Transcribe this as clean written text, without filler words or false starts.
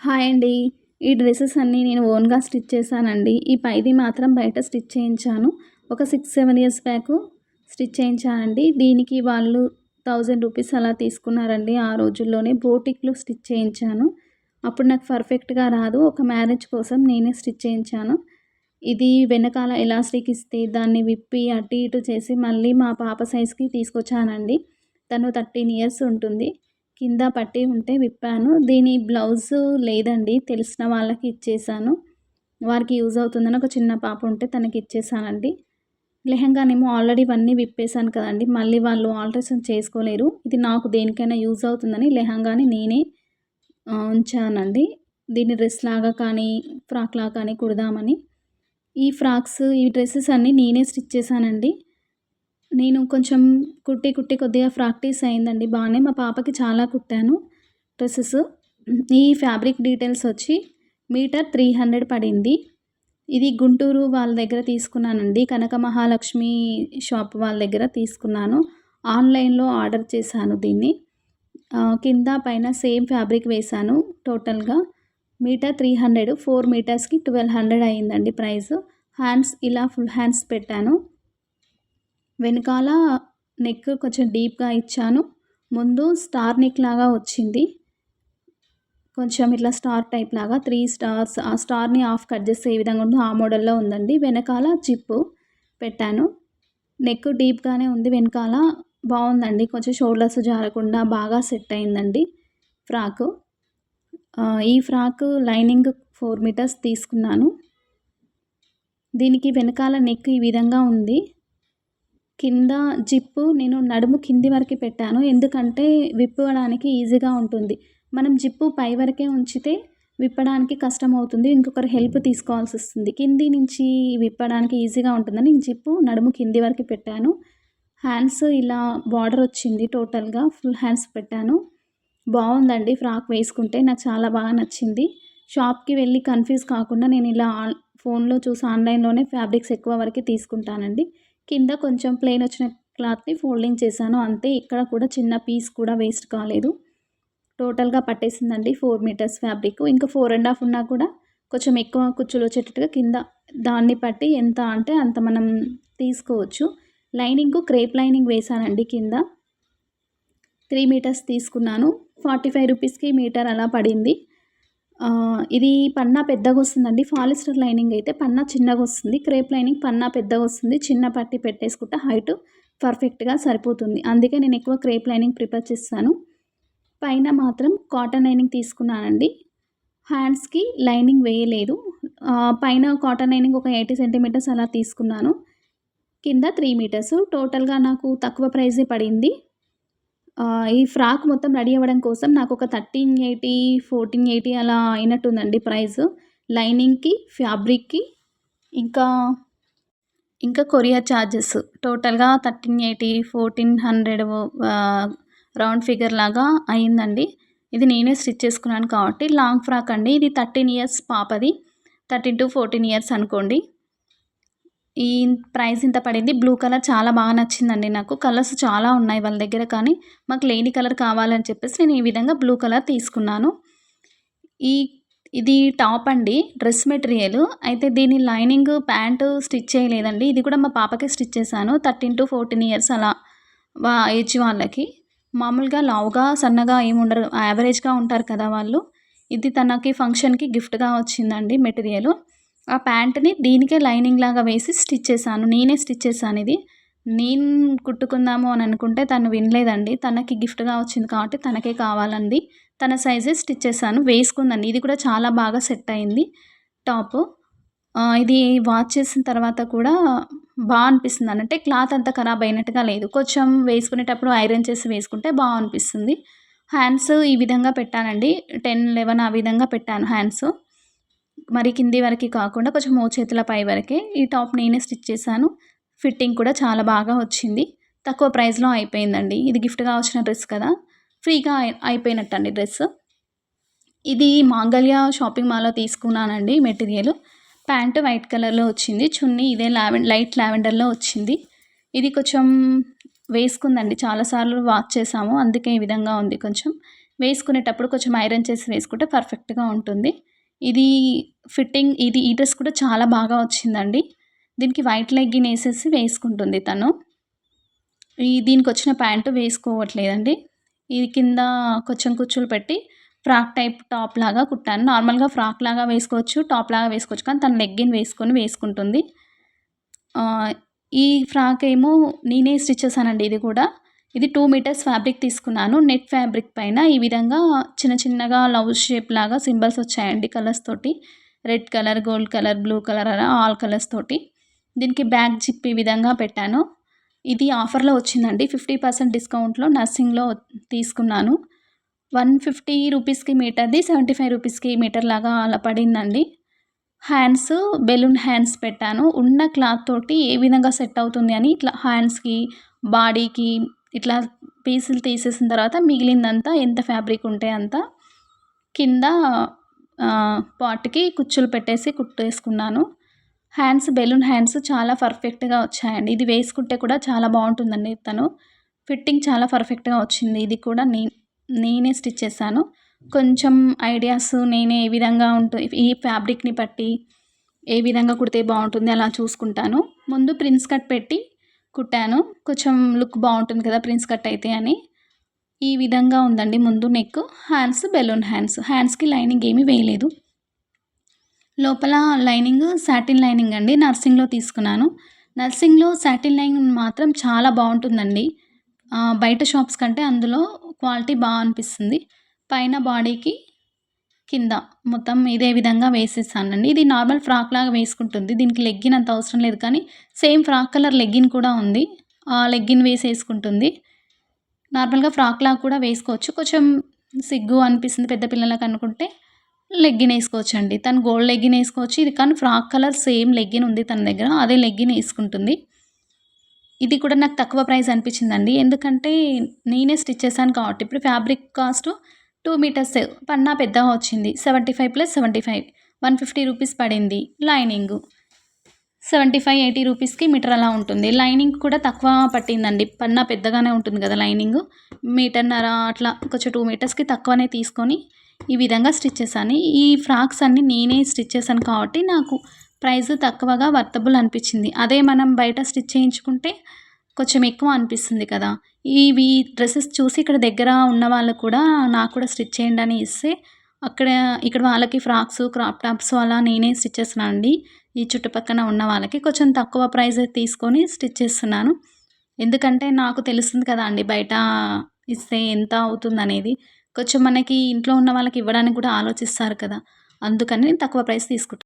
Hi అండి. ఈ dresses అన్నీ నేను ఓన్‌గా స్టిచ్ చేశానండి. ఈ పైది మాత్రం బయట స్టిచ్ చేయించాను. ఒక 6, 7 ఇయర్స్ బ్యాకు స్టిచ్ చేయించానండి. దీనికి వాళ్ళు రూ. 1000 అలా తీసుకున్నారండి. ఆ రోజుల్లోనే బోటిక్‌లో స్టిచ్ చేయించాను. అప్పుడు నాకు పర్ఫెక్ట్‌గా రాదు. ఒక మ్యారేజ్ కోసం నేనే స్టిచ్ చేయించాను. ఇది వెనకాల ఎలాస్టిక్ ఇస్తే దాన్ని విప్పి అటు ఇటు చేసి మళ్ళీ మా పాప సైజ్‌కి తీసుకొచ్చానండి. తను 13 ఇయర్స్ ఉంటుంది. కింద పట్టి ఉంటే విప్పాను. దీని బ్లౌజు లేదండి. తెలిసిన వాళ్ళకి ఇచ్చేసాను. వారికి యూజ్ అవుతుందని ఒక చిన్న పాప ఉంటే తనకి ఇచ్చేసానండి. లెహెంగానేమో ఆల్రెడీ ఇవన్నీ విప్పేసాను కదండీ! మళ్ళీ వాళ్ళు ఆల్ట్రేషన్ చేసుకోలేరు. ఇది నాకు దేనికైనా యూజ్ అవుతుందని లెహెంగాని నేనే ఉంచానండి. దీన్ని డ్రెస్‌లాగా కానీ, ఫ్రాక్‌లాగా కానీ కుడదామని. ఈ డ్రెసెస్ అన్నీ నేనే స్టిచ్ చేశానండి. నేను కొంచెం కుట్టి కొద్దిగా ప్రాక్టీస్ అయిందండి బానే. మా పాపకి చాలా కుట్టాను డ్రెసెస్. ఈ ఫ్యాబ్రిక్ డీటెయిల్స్ వచ్చి మీటర్ 300 పడింది. ఇది గుంటూరు వాళ్ళ దగ్గర తీసుకున్నానండి. కనక మహాలక్ష్మి షాప్ వాళ్ళ దగ్గర తీసుకున్నాను. ఆన్‌లైన్‌లో ఆర్డర్ చేశాను దీన్ని. కింద పైన సేమ్ ఫ్యాబ్రిక్ వేశాను. టోటల్‌గా మీటర్ 300, 4 మీటర్స్‌కి 1200 అయిందండి ప్రైసు. హ్యాండ్స్ ఇలా ఫుల్ హ్యాండ్స్ పెట్టాను. వెనకాల నెక్ కొంచెం డీప్‌గా ఇచ్చాను. ముందు స్టార్ నెక్ లాగా వచ్చింది. కొంచెం ఇట్లా స్టార్ టైప్ లాగా 3 స్టార్స్, ఆ స్టార్‌ని హాఫ్ కట్ చేస్తే ఏ విధంగా ఉందో ఆ మోడల్‌లో ఉందండి. వెనకాల జిప్పు పెట్టాను. నెక్ డీప్‌గానే ఉంది వెనకాల. బావుందండి. కొంచెం షోల్డర్స్ జారకుండా బాగా సెట్ అయిందండి ఫ్రాకు. ఈ ఫ్రాకు లైనింగ్ 4 మీటర్స్ తీసుకున్నాను. దీనికి వెనకాల నెక్ ఈ విధంగా ఉంది. కింద జిప్పు నేను నడుము కింది వరకి పెట్టాను. ఎందుకంటే విప్పడానికి ఈజీగా ఉంటుంది. మనం జిప్పు పై వరకే ఉంచితే విప్పడానికి కష్టమవుతుంది. ఇంకొకరి హెల్ప్ తీసుకోవాల్సొస్తుంది. కింది నుంచి విప్పడానికి ఈజీగా ఉంటుందని నేను జిప్పు నడుము కింది వరకు పెట్టాను. హ్యాండ్స్ ఇలా బార్డర్ వచ్చింది టోటల్‌గా. ఫుల్ హ్యాండ్స్ పెట్టాను. బావుందండి ఫ్రాక్ వేసుకుంటే. నాకు చాలా బాగా నచ్చింది. షాప్‌కి వెళ్ళి కన్‌ఫ్యూజ్ కాకుండా నేను ఇలా ఫోన్‌లో చూసి ఆన్‌లైన్‌లోనే ఫ్యాబ్రిక్స్ ఎక్కువ వరకే తీసుకుంటానండి. కింద కొంచెం ప్లెయిన్ వచ్చిన క్లాత్‌ని ఫోల్డింగ్ చేశాను అంతే. ఇక్కడ కూడా చిన్న పీస్ కూడా వేస్ట్ కాలేదు. టోటల్‌గా పట్టేసిందండి 4 మీటర్స్ ఫ్యాబ్రిక్. ఇంకా 4 ½ ఉన్నా కూడా కొంచెం ఎక్కువ కుచ్చులు వచ్చేటట్టుగా కింద దాన్ని బట్టి ఎంత అంటే అంత మనం తీసుకోవచ్చు. లైనింగు క్రేప్ లైనింగ్ వేశానండి కింద. 3 మీటర్స్ తీసుకున్నాను. రూ. 45కి మీటర్ అలా పడింది. ఇది పన్నా పెద్దగొస్తుందండి. పాలిస్టర్ లైనింగ్ అయితే పన్నా చిన్నగొస్తుంది. క్రేప్ లైనింగ్ పన్నా పెద్దగొస్తుంది. చిన్న పట్టీ పెట్టేసుకుంటే హైటు పర్ఫెక్ట్‌గా సరిపోతుంది. అందుకే నేను ఎక్కువ క్రేప్ లైనింగ్ ప్రిఫర్ చేస్తాను. పైన మాత్రం కాటన్ లైనింగ్ తీసుకున్నానండి. హ్యాండ్స్‌కి లైనింగ్ వేయలేదు. పైన కాటన్ లైనింగ్ ఒక 80 సెంటీమీటర్స్ అలా తీసుకున్నాను. కింద 3 మీటర్స్. టోటల్‌గా నాకు తక్కువ ప్రైజే పడింది. ఈ ఫ్రాక్ మొత్తం రెడీ అవ్వడం కోసం నాకొక 1380, 1480 అలా అయినట్టుందండి ప్రైసు. లైనింగ్‌కి, ఫ్యాబ్రిక్‌కి ఇంకా, ఇంకా కొరియర్ చార్జెస్ టోటల్‌గా 1380, 1400 రౌండ్ ఫిగర్ లాగా అయిందండి. ఇది నేనే స్టిచ్ చేసుకున్నాను కాబట్టి లాంగ్ ఫ్రాక్ అండి. ఇది 13 ఇయర్స్ పాపది. 13-14 ఇయర్స్ అనుకోండి. ఈ ప్రైస్ ఇంత పడింది. బ్లూ కలర్ చాలా బాగా నచ్చిందండి నాకు. కలర్స్ చాలా ఉన్నాయి వాళ్ళ దగ్గర కానీ, మాకు లేని కలర్ కావాలని చెప్పేసి నేను ఈ విధంగా బ్లూ కలర్ తీసుకున్నాను. ఈ ఇది టాప్ అండి. Dress material. అయితే దీని లైనింగ్ ప్యాంటు స్టిచ్ చేయలేదండి. ఇది కూడా మా పాపకే స్టిచ్ చేశాను. 13-14 ఇయర్స్ అలా ఏజ్ వాళ్ళకి. మామూలుగా లావుగా, సన్నగా ఏముండరు. యావరేజ్‌గా ఉంటారు కదా వాళ్ళు. ఇది తనకి ఫంక్షన్‌కి గిఫ్ట్‌గా వచ్చిందండి మెటీరియలు. ఆ ప్యాంట్‌ని దీనికే లైనింగ్ లాగా వేసి స్టిచ్ చేశాను. నేనే స్టిచ్ చేశానిది. నేను కుట్టుకుందాము అని అనుకుంటే తను వినలేదండి. తనకి గిఫ్ట్‌గా వచ్చింది కాబట్టి తనకే కావాలంది. తన సైజే స్టిచ్ చేశాను. వేసుకుందండి. ఇది కూడా చాలా బాగా సెట్ అయింది టాపు. ఇది వాష్ చేసిన తర్వాత కూడా అనిపిస్తుందండి. అంటే క్లాత్ అంతా ఖరాబ్ అయినట్టుగా లేదు. కొంచెం వేసుకునేటప్పుడు ఐరన్ చేసి వేసుకుంటే అనిపిస్తుంది. హ్యాండ్స్ ఈ విధంగా పెట్టానండి. 10, 11 ఆ విధంగా పెట్టాను హ్యాండ్స్. మరి కింది వరకి కాకుండా కొంచెం మోచేతుల పై వరకే. ఈ టాప్ నేనే స్టిచ్ చేశాను. ఫిట్టింగ్ కూడా చాలా బాగా వచ్చింది. తక్కువ ప్రైస్‌లో అయిపోయిందండి. ఇది గిఫ్ట్‌గా వచ్చిన డ్రెస్ కదా! ఫ్రీగా అయిపోయినట్టండి డ్రెస్. ఇది మాంగళ్య షాపింగ్ మాల్‌లో తీసుకున్నానండి మెటీరియల్. ప్యాంట్ వైట్ కలర్‌లో వచ్చింది. చున్నీ ఇదే లైట్ లావెండర్‌లో వచ్చింది. ఇది కొంచెం వేసుకుందండి. చాలా సార్లు వాష్ చేశాము. అందుకే ఈ విధంగా ఉంది కొంచెం. వేసుకునేటప్పుడు కొంచెం ఐరన్ చేసి వేసుకుంటే పర్ఫెక్ట్‌గా ఉంటుంది. ఇది ఫిట్టింగ్ ఈ డ్రెస్ కూడా చాలా బాగా వచ్చిందండి. దీనికి వైట్ లెగ్గిన్ ఏసేసి వేసుకుంటుంది తను. దీనికొచ్చిన ప్యాంటు వేసుకోవట్లేదండి. ఇది కింద కొంచెం కుచ్చులు పెట్టి ఫ్రాక్ టైప్ టాప్ లాగా కుట్టాను. నార్మల్‌గా ఫ్రాక్ లాగా వేసుకోవచ్చు, టాప్ లాగా వేసుకోవచ్చు. కానీ తను లెగ్గిన్ వేసుకుంటుంది. ఈ ఫ్రాక్ ఏమో నేనే స్టిచ్ చేశానండి ఇది కూడా. ఇది 2 మీటర్స్ ఫ్యాబ్రిక్ తీసుకున్నాను. నెట్ ఫ్యాబ్రిక్ పైన ఈ విధంగా చిన్న చిన్నగా లవ్ షేప్ లాగా సింబల్స్ వచ్చాయండి కలర్స్ తోటి. Red colour, gold colour, blue colour అలా ఆల్ కలర్స్ తోటి. దీనికి బ్యాక్ జిప్ ఈ విధంగా పెట్టాను. ఇది ఆఫర్‌లో వచ్చిందండి. 50% డిస్కౌంట్‌లో నర్సింగ్‌లో తీసుకున్నాను. 150 రూపీస్‌కి మీటర్‌ది, 75 రూపీస్‌కి మీటర్ లాగా అలా పడిందండి. హ్యాండ్స్ బెలూన్ హ్యాండ్స్ పెట్టాను. ఉన్న క్లాత్ తోటి ఏ విధంగా సెట్ అవుతుంది అని ఇట్లా హ్యాండ్స్‌కి, బాడీకి ఇట్లా పీసులు తీసేసిన తర్వాత మిగిలిందంతా ఎంత ఫ్యాబ్రిక్ ఉంటే అంత కింద పార్ట్‌కి కుచ్చులు పెట్టేసి కుట్టేసుకున్నాను. హ్యాండ్స్ బెలూన్ హ్యాండ్స్ చాలా పర్ఫెక్ట్‌గా వచ్చాయండి. ఇది వేసుకుంటే కూడా చాలా బావుంటుందండి తను. ఫిట్టింగ్ చాలా పర్ఫెక్ట్‌గా వచ్చింది. ఇది కూడా నేనే స్టిచ్ చేశాను. కొంచెం ఐడియాస్ నేనే ఏ విధంగా ఈ ఫ్యాబ్రిక్‌ని బట్టి ఏ విధంగా కుడితే బావుంటుంది అలా చూసుకుంటాను. ముందు ప్రిన్స్ కట్ పెట్టి కుట్టాను. కొంచెం లుక్ బావుంటుంది కదా ప్రిన్స్ కట్ అయితే అని. ఈ విధంగా ఉందండి ముందు నెక్. Hands balloon hands. హ్యాండ్స్‌కి లైనింగ్ ఏమీ వేయలేదు. లోపల లైనింగ్ సాటిన్ లైనింగ్ అండి. నర్సింగ్‌లో తీసుకున్నాను. నర్సింగ్‌లో సాటిన్ లైనింగ్ మాత్రం చాలా బావుంటుందండి. బయట షాప్స్ కంటే అందులో క్వాలిటీ అనిపిస్తుంది. పైన బాడీకి, కింద మొత్తం ఇదే విధంగా వేసేసానండి. ఇది నార్మల్ ఫ్రాక్ లాగా వేసుకుంటుంది. దీనికి లెగ్గిన్ అంత అవసరం లేదు కానీ సేమ్ ఫ్రాక్ కలర్ లెగ్గిన్ కూడా ఉంది. ఆ లెగ్గిన్ వేసేసుకుంటుంది. నార్మల్‌గా ఫ్రాక్ లాగా కూడా వేసుకోవచ్చు. కొంచెం సిగ్గు అనిపిస్తుంది పెద్ద పిల్లలకి అనుకుంటే లెగ్గిన్ ఏసుకోవచ్చండి. తను గోల్డ్ లెగ్గిన్ ఏసుకోవచ్చు. ఇది కానీ ఫ్రాక్ కలర్ సేమ్ లెగ్గిన్ ఉంది తన దగ్గర. అదే లెగ్గిన్ ఏసుకుంటుంది. ఇది కూడా నాకు తక్కువ ప్రైస్ అనిపించిందండి. ఎందుకంటే నేనే స్టిచ్ చేశాను కాబట్టి. ఇప్పుడు ఫ్యాబ్రిక్ కాస్ట్ 2 మీటర్స్ పన్నా పెద్దగా వచ్చింది. 75 + 75 150 రూపీస్ పడింది. లైనింగు 75, 80 రూపీస్‌కి మీటర్ అలా ఉంటుంది. లైనింగ్ కూడా తక్కువ పట్టిందండి. పన్నా పెద్దగానే ఉంటుంది కదా లైనింగు. మీటర్‌న్నర అట్లా కొంచెం 2 మీటర్స్‌కి తక్కువనే తీసుకొని ఈ విధంగా స్టిచ్ చేశాను. ఈ ఫ్రాక్స్ అన్నీ నేనే స్టిచ్ చేశాను కాబట్టి నాకు ప్రైస్ తక్కువగా వర్తబుల్ అనిపించింది. అదే మనం బయట స్టిచ్ చేయించుకుంటే కొంచెం ఎక్కువ అనిపిస్తుంది కదా! ఇవి డ్రెసెస్ చూసి ఇక్కడ దగ్గర ఉన్న వాళ్ళు కూడా నాకు కూడా స్టిచ్ చేయండి అని ఇస్తే ఇక్కడ వాళ్ళకి ఫ్రాక్స్, క్రాప్ టాప్స్ అలా నేనే స్టిచ్ చేస్తున్నానండి. ఈ చుట్టుపక్కన ఉన్న వాళ్ళకి కొంచెం తక్కువ ప్రైస్ తీసుకొని స్టిచ్ చేస్తున్నాను. ఎందుకంటే నాకు తెలుస్తుంది కదా అండి బయట ఇస్తే ఎంత అవుతుందనేది. కొంచెం మనకి ఇంట్లో ఉన్న వాళ్ళకి ఇవ్వడానికి కూడా ఆలోచిస్తారు కదా! అందుకని నేను తక్కువ ప్రైస్ తీసుకుంటాను.